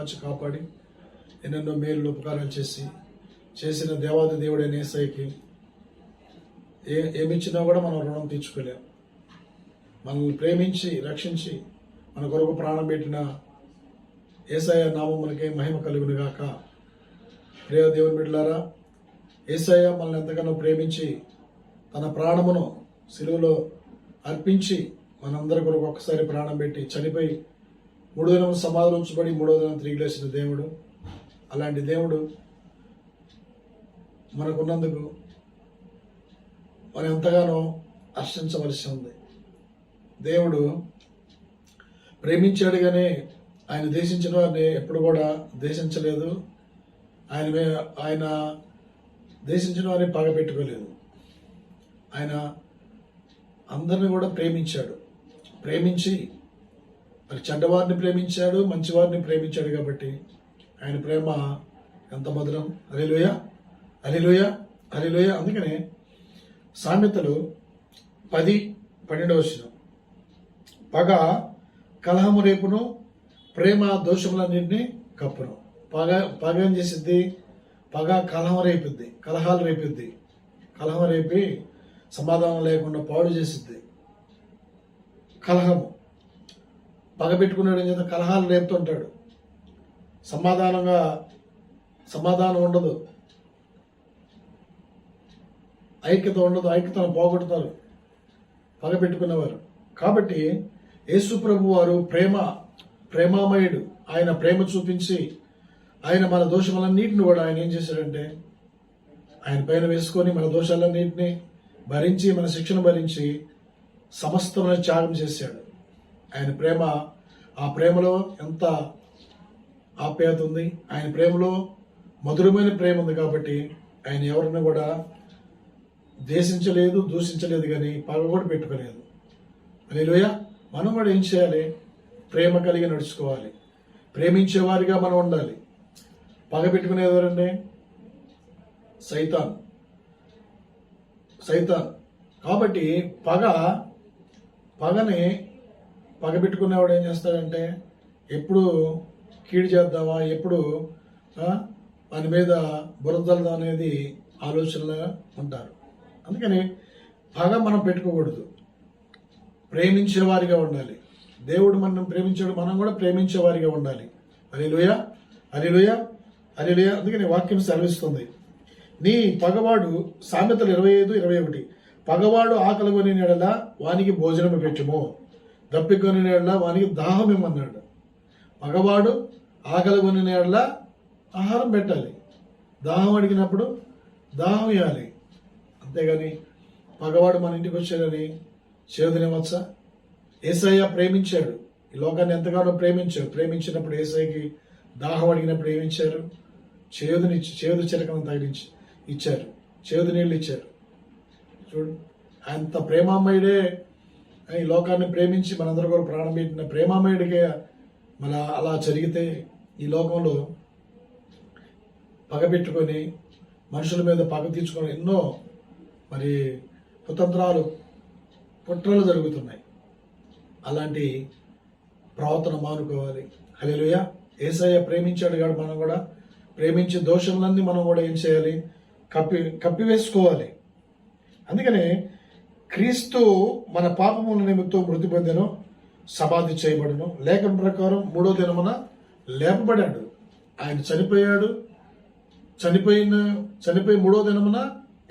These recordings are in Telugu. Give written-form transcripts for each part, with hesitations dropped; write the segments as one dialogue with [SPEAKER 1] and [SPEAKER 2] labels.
[SPEAKER 1] కాచి కాపాడి ఎన్నెన్నో మేలు ఉపకారాలు చేసిన దేవాది దేవుడైన యేసయ్యకి ఏమిచ్చినా కూడా మనం రుణం తీర్చుకోలేం. మనల్ని ప్రేమించి రక్షించి మన కొరకు ప్రాణం పెట్టిన యేసయ్య నామమునకే మహిమ కలుగును గాక. ప్రియ దేవుని బిడ్డలారా, యేసయ్య మనల్ని ఎంతగానో ప్రేమించి తన ప్రాణమును సిలువలో అర్పించి మనందరి కొరకు ఒక్కసారి ప్రాణం పెట్టి చనిపోయి 3 దినం సమాధులు ఉంచబడి 3వ దినం తిరిగి లేచిన దేవుడు. అలాంటి దేవుడు మనకున్నందుకు మనం ఎంతగానో హర్షించవలసి ఉంది. దేవుడు ప్రేమించాడు, ఆయన దేశించిన వారిని ఎప్పుడు కూడా దేశించలేదు. ఆయన దేశించిన వారిని పగపెట్టుకోలేదు. ఆయన అందరిని కూడా ప్రేమించి మరి చెడ్డవారిని ప్రేమించాడు, మంచివారిని ప్రేమించాడు. కాబట్టి ఆయన ప్రేమ ఎంత మధురం. హల్లెలూయా, హల్లెలూయా, హల్లెలూయా. అందుకనే సామెతలు 10:12 పగ కలహము రేపును, ప్రేమ దోషములన్నింటినీ కప్పును. పగ ఏం చేసిద్ది? పగ కలహం రేపిద్ది, కలహాలు రేపిద్ది. కలహం రేపి సమాధానం లేకుండా పాడు చేసిద్ది. కలహము పగ పెట్టుకున్నాడు, ఏం చేత కలహాలు రేపుతుంటాడు. సమాధానం ఉండదు, ఐక్యత ఉండదు, ఐక్యతను పోగొడతారు పగ పెట్టుకున్నవారు. కాబట్టి యేసు ప్రభు వారు ప్రేమామయుడు. ఆయన ప్రేమ చూపించి ఆయన మన దోషములన్నింటిని కూడా ఆయన ఏం చేశాడంటే ఆయన పైన వేసుకొని మన దోషాలన్నింటినీ భరించి, మన శిక్షను భరించి సమస్తమైన త్యాగం చేశాడు. ఆయన ప్రేమ, ఆ ప్రేమలో ఎంత ఆప్యాయత ఉంది, ఆయన ప్రేమలో మధురమైన ప్రేమ ఉంది. కాబట్టి ఆయన ఎవరిని కూడా దేశించలేదు, దూషించలేదు, కానీ పగ కూడా పెట్టుకోలేదు. హల్లెలూయా. మనం కూడా ఏం చేయాలి? ప్రేమ కలిగి నడుచుకోవాలి, ప్రేమించేవారిగా మనం ఉండాలి. పగ పెట్టుకునేది ఎవరండి? సైతాన్. కాబట్టి పగ పెట్టుకునేవాడు ఏం చేస్తాడంటే ఎప్పుడు కీడు చేద్దామా, ఎప్పుడు వాని మీద బురదలదా అనేది ఆలోచనలో ఉంటారు. అందుకని పగ మనం పెట్టుకోకూడదు, ప్రేమించేవారిగా ఉండాలి. దేవుడు మనం ప్రేమించాడు, మనం కూడా ప్రేమించేవారిగా ఉండాలి. హల్లెలూయా, హల్లెలూయా, హల్లెలూయా. అందుకని వాక్యం సెలవిస్తుంది, నీ పగవాడు సామెతలు 25:21 పగవాడు ఆకలి కొని నెడల వానికి భోజనము పెట్టుము, దప్పికొని నెడల వానికి దాహం ఇమ్మన్నాడు. పగవాడు ఆకలి కొని నెడల ఆహారం పెట్టాలి, దాహం అడిగినప్పుడు దాహం ఇవ్వాలి. అంతేగాని పగవాడు మన ఇంటికి వచ్చాడని చేదునివ్వచ్చా? యేసయ్య ప్రేమించాడు, ఈ లోకాన్ని ఎంతగానో ప్రేమించినప్పుడు యేసయ్యకి దాహం అడిగినప్పుడు ఏమిచ్చారు? చేదు చిరకను తగిలించి ఇచ్చారు, చేదు నీళ్ళు ఇచ్చారు. చూడు, అంత ప్రేమామయుడే ఈ లోకాన్ని ప్రేమించి మనందరూ కూడా ప్రాణం పెట్టిన ప్రేమామయుడికే అలా జరిగితే ఈ లోకంలో పగ పెట్టుకొని మనుషుల మీద పగ తీర్చుకొని ఎన్నో మరి కుట్రలు జరుగుతున్నాయి. అలాంటి ప్రవర్తన మానుకోవాలి. హల్లెలూయా. యేసయ్య ప్రేమించాడు కాబట్టి మనం కూడా ప్రేమించే దోషములన్నీ మనం కూడా ఏం చేయాలి? కప్పివేసుకోవాలి. అందుకనే క్రీస్తు మన పాపముల నిమిత్తం మృతి పొందెను, సమాధి చేయబడును, లేఖనం ప్రకారం 3వ దినమున లేపబడాడు. ఆయన చనిపోయి 3వ దినమున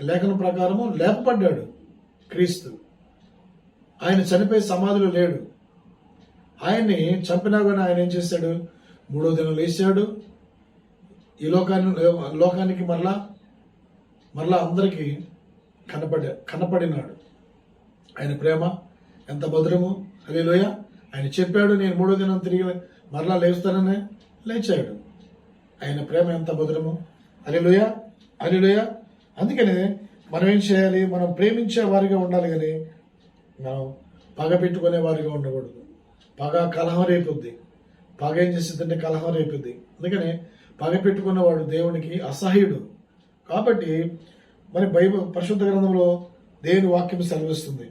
[SPEAKER 1] లేఖనం ప్రకారము లేపబడ్డాడు క్రీస్తు. ఆయన చనిపోయి సమాధిలో లేడు. ఆయన్ని చంపినా కానీ ఆయన ఏం చేశాడు? 3వ దినం లేచాడు. ఈ లోకానికి మరలా అందరికీ కనపడినాడు. ఆయన ప్రేమ ఎంత మధురము. హల్లెలూయా. ఆయన చెప్పాడు, నేను 3వ దినం తిరిగి మరలా లేస్తానని లేచాడు. ఆయన ప్రేమ ఎంత మధురము. హల్లెలూయా, హల్లెలూయా. అందుకనే మనం ఏం చేయాలి? మనం ప్రేమించే వారిగా ఉండాలి, కానీ మనం పగ పెట్టుకునే వారిగా ఉండకూడదు. పగ కలహం రేపుద్ది. పగ ఏం చేస్తుందంటే కలహం రేపుద్ది. అందుకని పగ పెట్టుకున్నవాడు దేవునికి అసహ్యుడు. కాబట్టి మరి బైబిల్ పరిశుద్ధ గ్రంథంలో దేవుని వాక్యం సెలవిస్తుంది.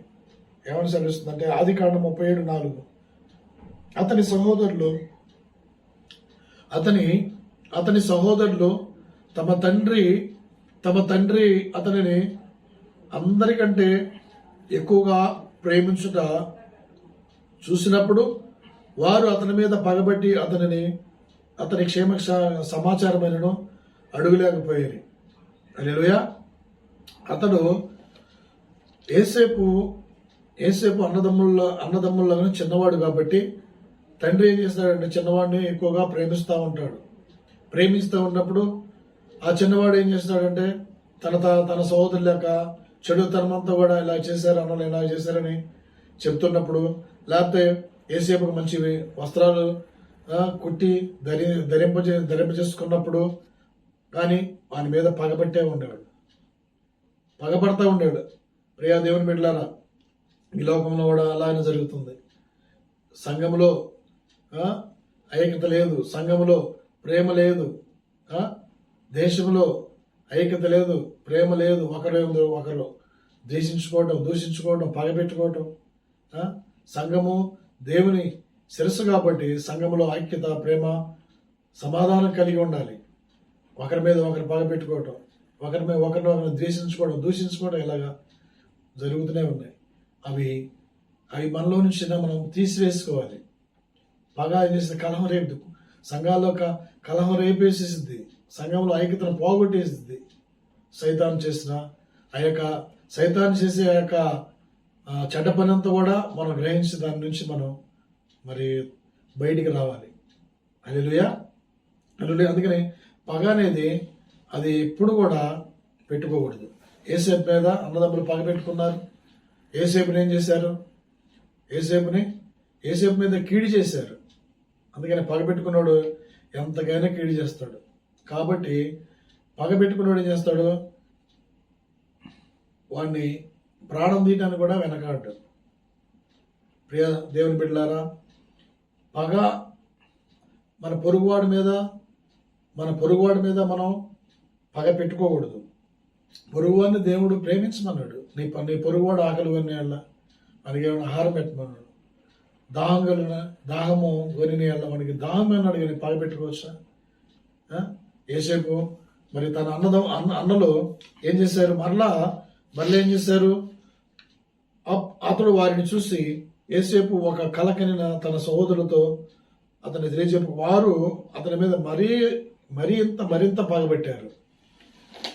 [SPEAKER 1] ఏమని సెలవిస్తుంది అంటే ఆదికాండం 37:4 అతని సహోదరులు అతని సహోదరులు తమ తండ్రి అతనిని అందరికంటే ఎక్కువగా ప్రేమించుట చూసినప్పుడు వారు అతని మీద పగబట్టి అతని క్షేమ సమాచారమైనను అడుగులేకపోయారు. హల్లెలూయా. అతడు ఏసేపు అన్నదమ్ముల్లోనే చిన్నవాడు కాబట్టి తండ్రి ఏం చేస్తాడంటే చిన్నవాడిని ఎక్కువగా ప్రేమిస్తూ ఉన్నప్పుడు ఆ చిన్నవాడు ఏం చేస్తాడంటే తన సహోదరుల యొక్క చెడుతనమంతా కూడా ఇలా చేశారు అన్నలు ఇలా చేశారని చెప్తున్నప్పుడు, లేకపోతే ఏసేపుకు మంచి వస్త్రాలు కుట్టి ధరింపజేసుకున్నప్పుడు కానీ వాని మీద పగపడతా ఉండేవాడు. ప్రియా దేవుని బిడ్డలారా, ఈ లోకంలో కూడా అలానే జరుగుతుంది. సంఘములో ఐక్యత లేదు, సంఘములో ప్రేమ లేదు, దేశంలో ఐక్యత లేదు, ప్రేమ లేదు. ఒకరు దూషించుకోవడం, పగబెట్టుకోవటం. సంఘము దేవుని శిరస్సు కాబట్టి సంఘములో ఐక్యత, ప్రేమ, సమాధానం కలిగి ఉండాలి. ఒకరి మీద ఒకరు పగబెట్టుకోవటం, ఒకరిని దూషించుకోవడం ఇలాగా జరుగుతూనే ఉన్నాయి. అవి మనలో నుంచి మనం తీసివేసుకోవాలి. పగ ఏం చేసిన కలహం రేపు సంఘాల్లో కలహం రేపేసేసిద్ది, సంఘంలో ఐక్యతను పోగొట్టేసిద్ది. సైతాను చేసిన సైతాను చేసే ఆ యొక్క చెడ్డ పని అంతా కూడా మనం గ్రహించి దాని నుంచి మనం మరి బయటికి రావాలి. హల్లెలూయా. అందుకని పగ అనేది అది ఎప్పుడు కూడా పెట్టుకోకూడదు. ఏసేపు మీద అన్నదమ్ములు పగ పెట్టుకున్నారు. ఏసేపుని ఏం చేశారు? ఏసేపు మీద కీడి చేశారు. అందుకని పగ పెట్టుకున్నాడు ఎంతకైనా కీడి చేస్తాడు. కాబట్టి పగ పెట్టుకున్నాడు ఏం చేస్తాడు? వాడిని ప్రాణం తీయడానికి కూడా వెనకాడు. ప్రియ దేవుని బిడ్డలారా, పగ మన పొరుగువాడి మీద మనం పగ పెట్టుకోకూడదు. పొరుగువాడిని దేవుడు ప్రేమించమన్నాడు. నీ పొరుగువాడు ఆకలి కొనేయాల, మనకి ఏమైనా ఆహారం పెట్టమన్నాడు. దాహము కొనియాల, మనకి దాహం అన్నాడు కానీ పగ పెట్టుకోవచ్చా? ఏసేపు మరి తన అన్నలు ఏం చేశారు? మరలా ఏం చేశారు? అతడు వారిని చూసి ఏసేపు ఒక కల కనిన తన సహోదరులతో అతని తెలియజెప్పు వారు అతని మీద మరింత పగబట్టారు.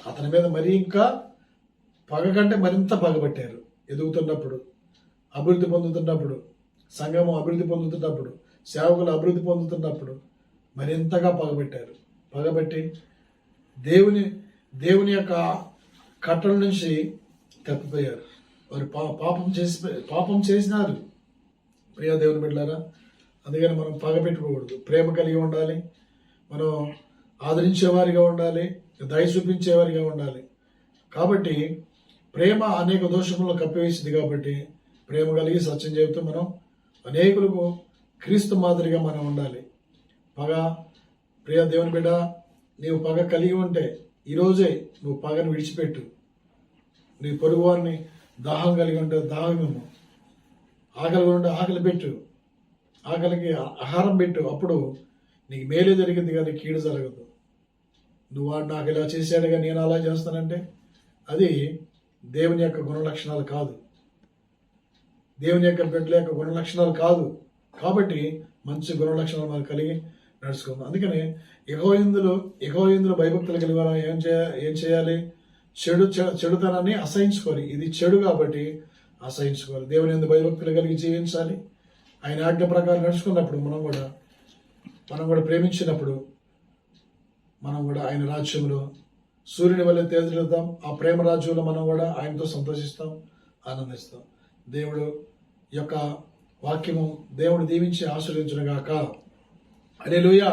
[SPEAKER 1] అతని మీద ఇంకా పగ కంటే మరింత పగబట్టారు. ఎదుగుతున్నప్పుడు, అభివృద్ధి పొందుతున్నప్పుడు, సంఘము అభివృద్ధి పొందుతున్నప్పుడు, సేవకులు అభివృద్ధి పొందుతున్నప్పుడు మరింతగా పగబట్టి దేవుని యొక్క కట్టల నుంచి తప్పిపోయారు. వారు పాపం చేసినారు. ప్రియ దేవుని బిడ్డలారా, అందుకని మనం పగ పెట్టుకోకూడదు. ప్రేమ కలిగి ఉండాలి, మనం ఆదరించేవారిగా ఉండాలి, దయ చూపించేవారిగా ఉండాలి. కాబట్టి ప్రేమ అనేక దోషములను కప్పివేసింది. కాబట్టి ప్రేమ కలిగి సత్యం చెబుతూ మనం అనేకులకు క్రీస్తు మాదిరిగా మనం ఉండాలి. ప్రియ దేవుని బిడ్డ, నీవు పగ కలిగి ఉంటే ఈరోజే నువ్వు పగను విడిచిపెట్టు. నీ పొరుగువారిని దాహం కలిగి ఉంటే దాహం ఇవ్వు, ఆకలి ఉంటే ఆకలి పెట్టు, ఆకలికి ఆహారం పెట్టు. అప్పుడు నీకు మేలే జరిగింది కానీ కీడు జరగదు. నువ్వు వాడు నాకు ఇలా చేశాడుగా నేను అలా చేస్తానంటే అది దేవుని యొక్క గుణలక్షణాలు కాదు, దేవుని యొక్క బిడ్డల యొక్క గుణలక్షణాలు కాదు. కాబట్టి మంచి గుణలక్షణాలు మనకు కలిగి నడుచుకుందాం. అందుకని యెహోవాయందు భయభక్తులు కలిగి ఏం చేయాలి? చెడుతనాన్ని అసహించుకోవాలి. ఇది చెడు కాబట్టి అసహించుకోవాలి. దేవుని యందు భయభక్తులు కలిగి జీవించాలి. ఆయన ఆజ్ఞ ప్రకారం నడుచుకున్నప్పుడు మనం కూడా ప్రేమించినప్పుడు మనం కూడా ఆయన రాజ్యంలో సూర్యుని వల్ల తేజరిద్దాం. ఆ ప్రేమ రాజ్యంలో మనం కూడా ఆయనతో సంతోషిస్తాం, ఆనందిస్తాం. దేవుడు యొక్క వాక్యము దేవుడు దీవించి ఆశీర్వదించును గాక. హల్లెలూయా.